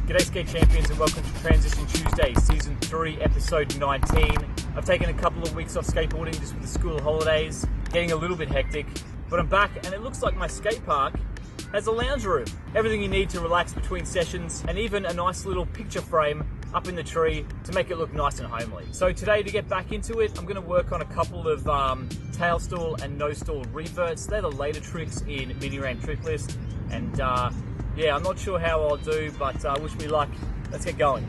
G'day skate champions and welcome to Transition Tuesday, Season 3, Episode 19. I've taken a couple of weeks off skateboarding just with the school holidays, getting a little bit hectic, but I'm back and it looks like my skate park has a lounge room. Everything you need to relax between sessions and even a nice little picture frame up in the tree to make it look nice and homely. So today, to get back into it, I'm going to work on a couple of tail stall and nose stall reverts. They're the later tricks in mini ramp trick list, and yeah, I'm not sure how I'll do, but wish me luck. Let's get going.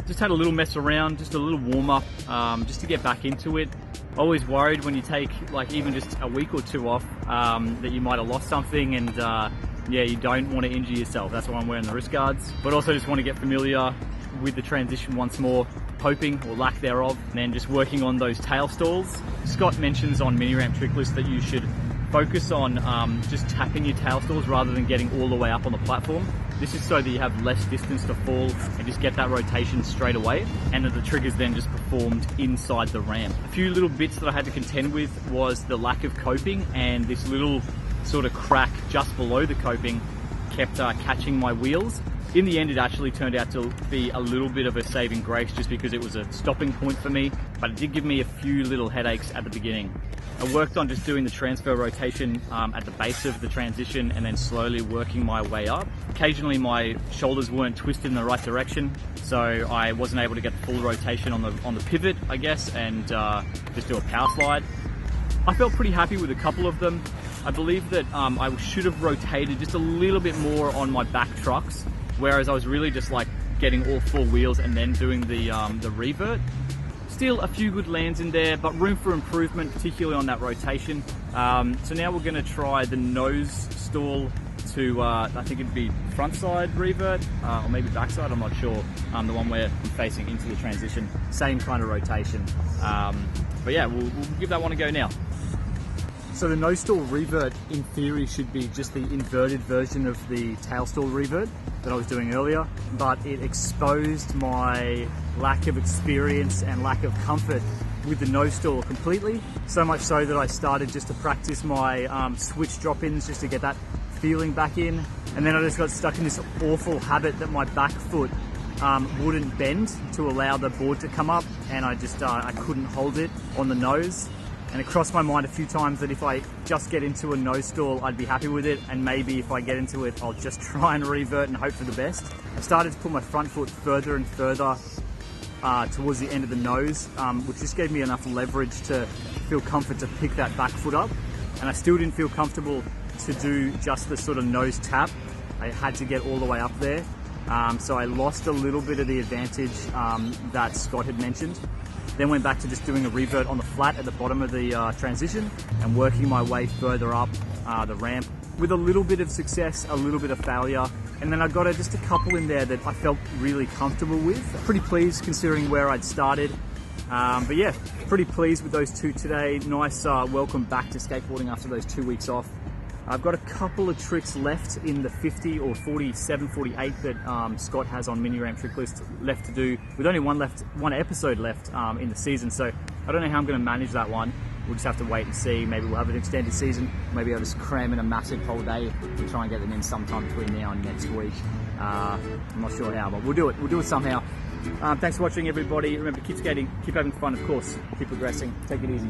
Just had a little mess around, just a little warm up, just to get back into it. Always worried when you take like even just a week or two off that you might have lost something, and yeah, you don't want to injure yourself. That's why I'm wearing the wrist guards. But also just want to get familiar with the transition once more, hoping or lack thereof, and then just working on those tail stalls. Scott mentions on mini ramp trick list that you should focus on just tapping your tail stalls rather than getting all the way up on the platform. This is so that you have less distance to fall and just get that rotation straight away, and that the trick is then just performed inside the ramp. A few little bits that I had to contend with was the lack of coping, and this little sort of crack just below the coping kept catching my wheels. In the end, it actually turned out to be a little bit of a saving grace just because it was a stopping point for me, but it did give me a few little headaches at the beginning. I worked on just doing the transfer rotation at the base of the transition and then slowly working my way up. Occasionally my shoulders weren't twisted in the right direction, so I wasn't able to get the full rotation on the pivot, I guess, and just do a power slide. I felt pretty happy with a couple of them. I believe that I should have rotated just a little bit more on my back trucks, whereas I was really just like getting all four wheels and then doing the revert. Still a few good lands in there, but room for improvement, particularly on that rotation. So now we're going to try the nose stall to, I think it'd be front side revert, or maybe backside, I'm not sure. The one where I'm facing into the transition, same kind of rotation. But yeah, we'll give that one a go now. So the nose stall revert, in theory, should be just the inverted version of the tail stall revert that I was doing earlier, but it exposed my lack of experience and lack of comfort with the nose stall completely. So much so that I started just to practice my switch drop-ins just to get that feeling back in. And then I just got stuck in this awful habit that my back foot wouldn't bend to allow the board to come up, and I just I couldn't hold it on the nose. And it crossed my mind a few times that if I just get into a nose stall, I'd be happy with it, and maybe if I get into it, I'll just try and revert and hope for the best. I started to put my front foot further and further towards the end of the nose, which just gave me enough leverage to feel comfort to pick that back foot up. And I still didn't feel comfortable to do just the sort of nose tap. I had to get all the way up there. So I lost a little bit of the advantage that Scott had mentioned. Then went back to just doing a revert on the flat at the bottom of the transition and working my way further up the ramp with a little bit of success, a little bit of failure. And then I got just a couple in there that I felt really comfortable with. Pretty pleased considering where I'd started. But yeah, pretty pleased with those two today. Nice welcome back to skateboarding after those 2 weeks off. I've got a couple of tricks left in the 50 or 47, 48 that Scott has on mini ramp trick list left to do, with only one episode left in the season. So I don't know how I'm going to manage that one. We'll just have to wait and see. Maybe we'll have an extended season. Maybe I'll just cram in a massive holiday and try and get them in sometime between now and next week. I'm not sure how, but we'll do it. We'll do it somehow. Thanks for watching, everybody. Remember, keep skating, keep having fun, of course. Keep progressing. Take it easy.